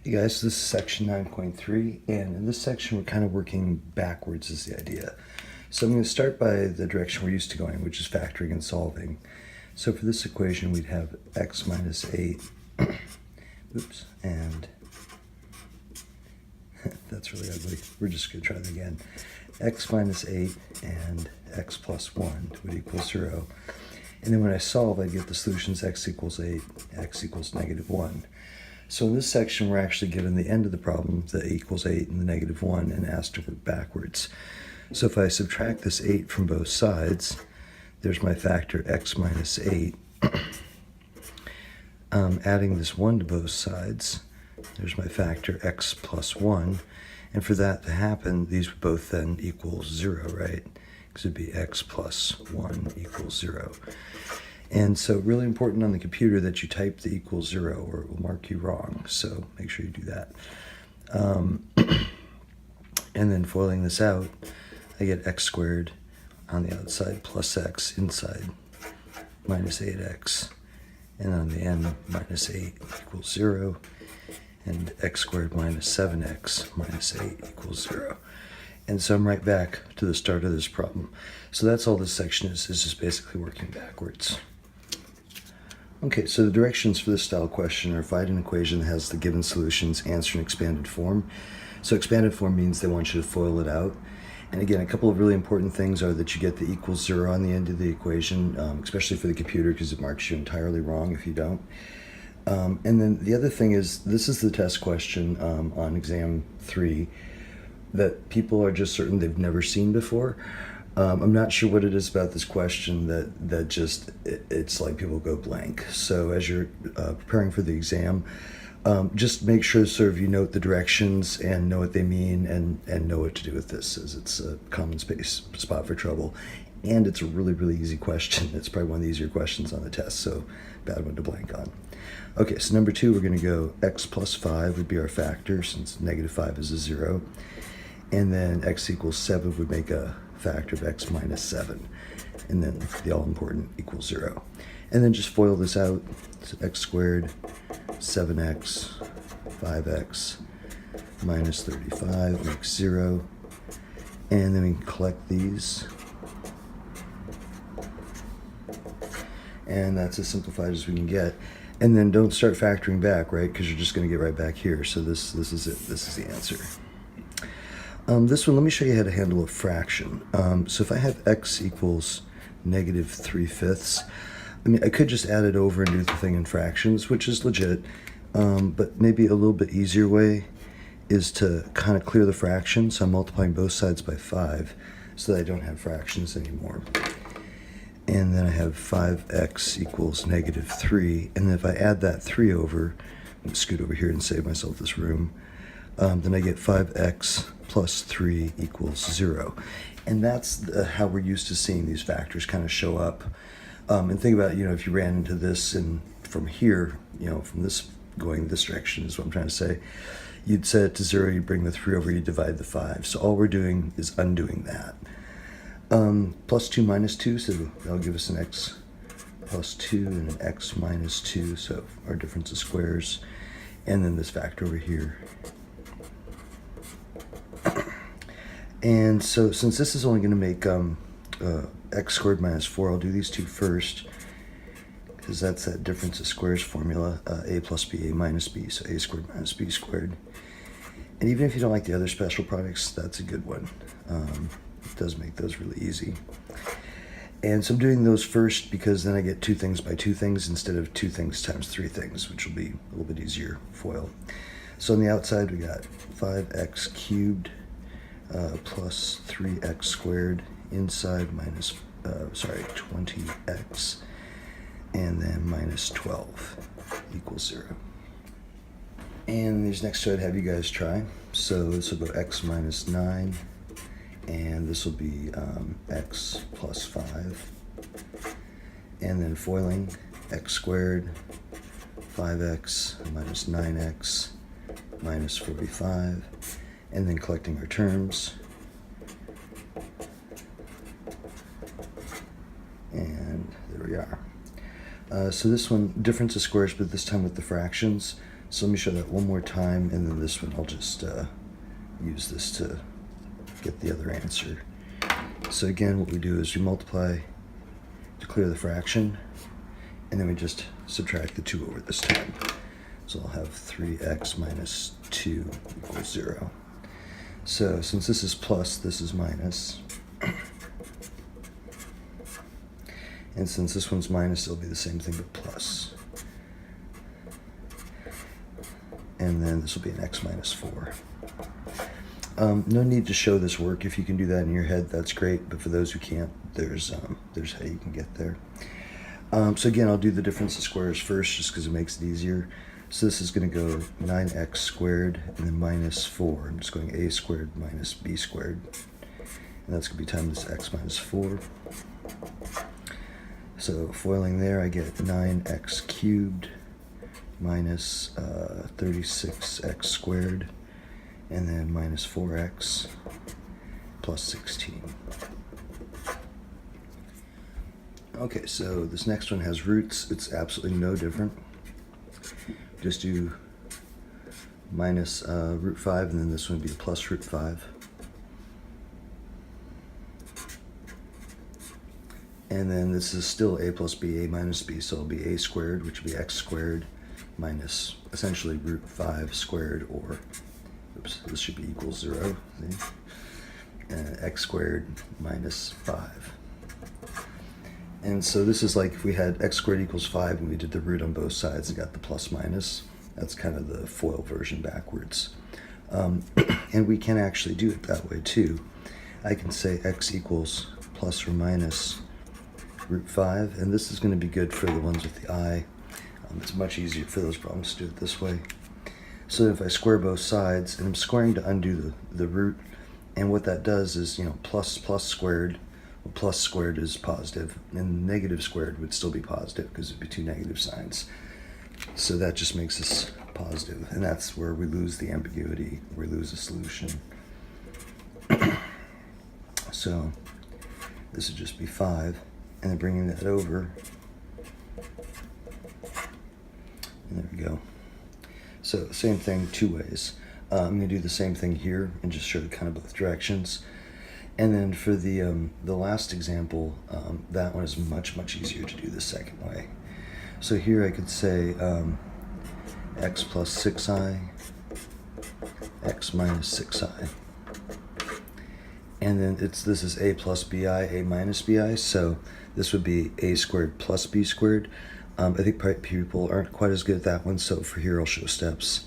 Hey guys, this is section 9.3, and in this section we're kind of working backwards is the idea. So I'm going to start by the direction we're used to going, which is factoring and solving. So for this equation we'd have x minus 8, oops, and that's really ugly. We're just going to try that again. X minus 8 and x plus 1 would equal 0. And then when I solve, I get the solutions x equals 8, x equals negative 1. So in this section, we're actually given the end of the problem, the a equals 8 and the negative 1, and asked to work backwards. So if I subtract this 8 from both sides, there's my factor x minus 8. Adding this 1 to both sides, there's my factor x plus 1. And for that to happen, these would both then equal 0, right? Because it'd be x plus 1 equals 0. And so really important on the computer that you type the equals 0 or it will mark you wrong. So make sure you do that. And then foiling this out, I get x squared on the outside plus x inside minus 8x. And on the end, minus 8 equals 0. And x squared minus 7x minus 8 equals 0. And so I'm right back to the start of this problem. So that's all this section is just basically working backwards. Okay, so the directions for this style question are find an equation that has the given solutions, answer in expanded form. So expanded form means they want you to FOIL it out. And again, a couple of really important things are that you get the equals 0 on the end of the equation, especially for the computer because it marks you entirely wrong if you don't. And then the other thing is, this is the test question on exam 3 that people are just certain they've never seen before. I'm not sure what it is about this question that just, it's like people go blank. So as you're preparing for the exam, just make sure sort of you note the directions and know what they mean and know what to do with this, as it's a common space spot for trouble. And it's a really, really easy question. It's probably one of the easier questions on the test, so bad one to blank on. Okay, so number 2, we're going to go x plus 5 would be our factor, since negative 5 is a 0. And then x equals 7 would make a factor of x minus 7. And then the all-important equals 0. And then just FOIL this out. So x squared, 7x, 5x, minus 35 makes 0. And then we can collect these. And that's as simplified as we can get. And then don't start factoring back, right? Because you're just going to get right back here. So this is it. This is the answer. This one, let me show you how to handle a fraction. So if I have x equals negative 3/5, I mean, I could just add it over and do the thing in fractions, which is legit. But maybe a little bit easier way is to kind of clear the fraction. So I'm multiplying both sides by 5 so that I don't have fractions anymore. And then I have 5x equals negative 3. And then if I add that 3 over, I'm going to scoot over here and save myself this room, then I get 5x plus 3 equals 0. And that's how we're used to seeing these factors kind of show up. And think about, if you ran into this and from here, from this going this direction is what I'm trying to say, you'd set it to 0, you bring the 3 over, you divide the 5. So all we're doing is undoing that. Plus 2 minus 2, so that'll give us an x plus 2 and an x minus 2, so our difference is squares. And then this factor over here. And so since this is only going to make x squared minus 4, I'll do these two first, because that's that difference of squares formula, a plus b, a minus b, so a squared minus b squared. And even if you don't like the other special products, that's a good one. It does make those really easy. And so I'm doing those first because then I get 2 things by 2 things instead of 2 things times 3 things, which will be a little bit easier FOIL. So on the outside we got 5x cubed plus 3x squared inside minus, 20x, and then minus 12 equals 0. And these next two I'd have you guys try. So this will go x minus 9, and this will be x plus 5. And then foiling, x squared, 5x minus 9x minus 45. And then collecting our terms. And there we are. So this one, difference of squares, but this time with the fractions. So let me show that one more time, and then this one I'll just use this to get the other answer. So again, what we do is we multiply to clear the fraction, and then we just subtract the 2 over this time. So I'll have 3x minus 2 equals 0. So since this is plus, this is minus. And since this one's minus, it'll be the same thing but plus. And then this will be an x minus 4. No need to show this work. If you can do that in your head, that's great. But for those who can't, there's how you can get there. So again, I'll do the difference of squares first, just because it makes it easier. So this is going to go 9x squared and then minus 4. I'm just going a squared minus b squared. And that's going to be times this x minus 4. So foiling there, I get 9x cubed minus 36x squared, and then minus 4x plus 16. Okay, so this next one has roots. It's absolutely no different. Just do minus root 5, and then this one would be a plus root 5. And then this is still a plus b, a minus b, so it'll be a squared, which would be x squared minus essentially root 5 squared, or, oops, this should be equals 0, see? And x squared minus 5. And so this is like if we had x squared equals 5 and we did the root on both sides and got the plus minus. That's kind of the FOIL version backwards. And we can actually do it that way too. I can say x equals plus or minus root 5, and this is going to be good for the ones with the I. It's much easier for those problems to do it this way. So if I square both sides, and I'm squaring to undo the root, and what that does is, plus squared, well, plus squared is positive, and negative squared would still be positive because it'd be 2 negative signs. So that just makes this positive, and that's where we lose the ambiguity, we lose the solution. So this would just be 5. And then bringing that over, and there we go. So same thing 2 ways. I'm going to do the same thing here and just show kind of both directions. And then for the last example, that one is much easier to do the second way. So here I could say x plus 6i, x minus 6i. And then this is a plus bi, a minus bi, so this would be a squared plus b squared. I think people aren't quite as good at that one, so for here I'll show steps.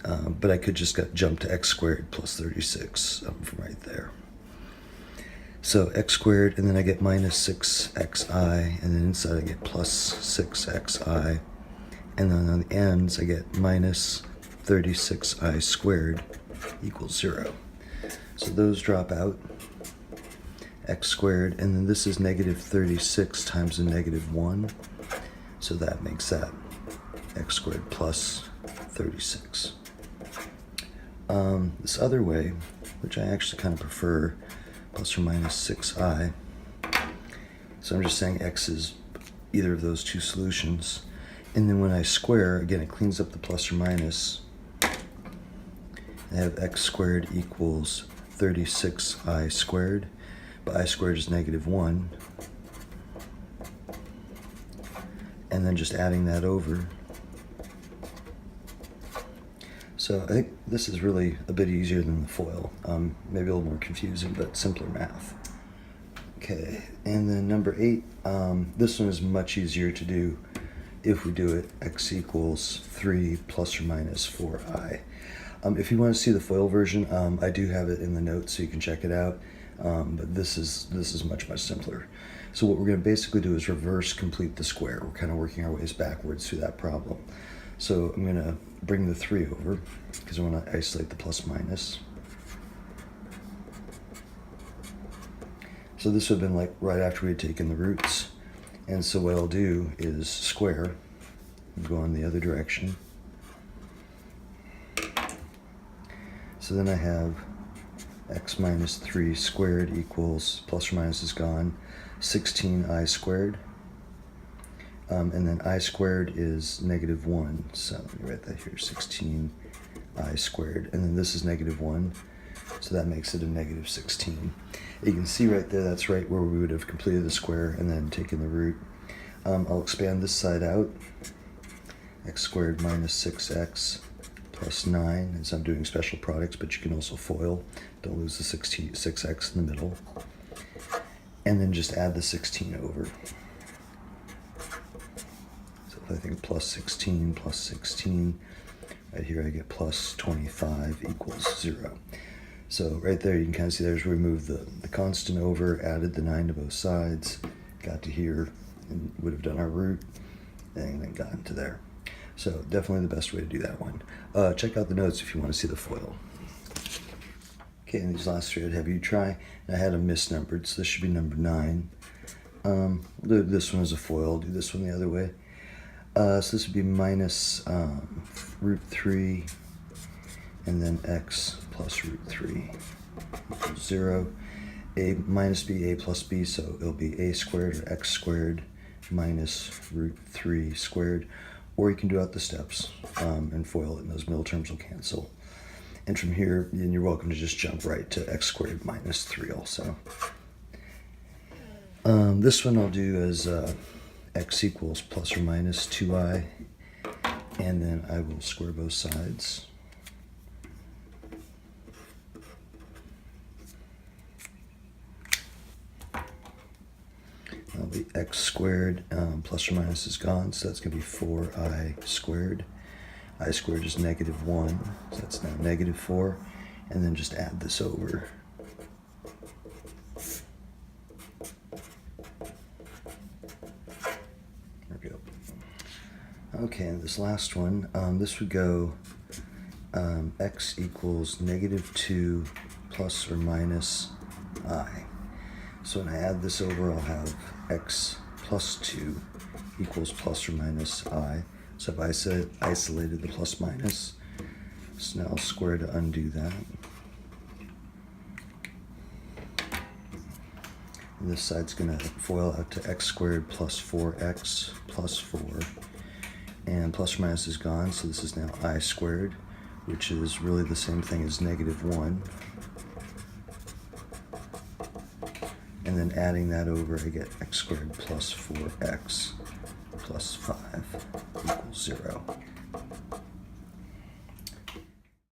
But I could just jump to x squared plus 36 from right there. So x squared, and then I get minus 6xi, and then inside I get plus 6xi. And then on the ends I get minus 36i squared equals 0. So those drop out, x squared, and then this is negative 36 times the negative 1, so that makes that x squared plus 36. This other way, which I actually kind of prefer, plus or minus 6i, so I'm just saying x is either of those 2 solutions, and then when I square, again it cleans up the plus or minus. I have x squared equals 36i squared, but I squared is negative 1, and then just adding that over. So I think this is really a bit easier than the FOIL, maybe a little more confusing, but simpler math. Okay, and then number 8, this one is much easier to do if we do it x equals 3 plus or minus 4i. If you want to see the FOIL version, I do have it in the notes so you can check it out. But this is much simpler. So what we're going to basically do is reverse complete the square. We're kind of working our ways backwards through that problem. So I'm going to bring the 3 over because I want to isolate the plus minus. So this would have been like right after we had taken the roots. And so what I'll do is square and go in the other direction. So then I have x minus 3 squared equals, plus or minus is gone, 16i squared. And then I squared is -1. So let me write that here, 16 I squared. And then this is -1. So that makes it a -16. You can see right there, that's right where we would have completed the square and then taken the root. I'll expand this side out. X squared minus 6x plus 9, as I'm doing special products, but you can also FOIL. Don't lose the 6x in the middle. And then just add the 16 over. So if I think plus 16 plus 16, right here I get plus 25 equals 0. So right there you can kind of see there's removed the constant over, added the 9 to both sides, got to here, and would have done our root, and then gotten to there. So definitely the best way to do that one. Check out the notes if you want to see the FOIL. Okay, and these last three I'd have you try. And I had them misnumbered, so this should be number 9. We'll do this one as a FOIL, do this one the other way. So this would be minus root 3, and then x plus root 3 equals 0. A minus b, a plus b, so it'll be a squared or x squared minus root 3 squared. Or you can do out the steps and FOIL it, and those middle terms will cancel. And from here, then you're welcome to just jump right to x squared minus 3 also. This one I'll do as x equals plus or minus 2i, and then I will square both sides. That'll be x squared, plus or minus is gone, so that's going to be 4i squared. I squared is -1, so that's now -4, and then just add this over. There we go. Okay, and this last one, this would go x equals -2 plus or minus I. So when I add this over, I'll have x plus 2 equals plus or minus I. So I've isolated the plus minus. So now I'll square to undo that. And this side's going to FOIL out to x squared plus 4x plus 4. And plus or minus is gone, so this is now I squared, which is really the same thing as -1. And then adding that over, I get x squared plus 4x plus 5 equals 0.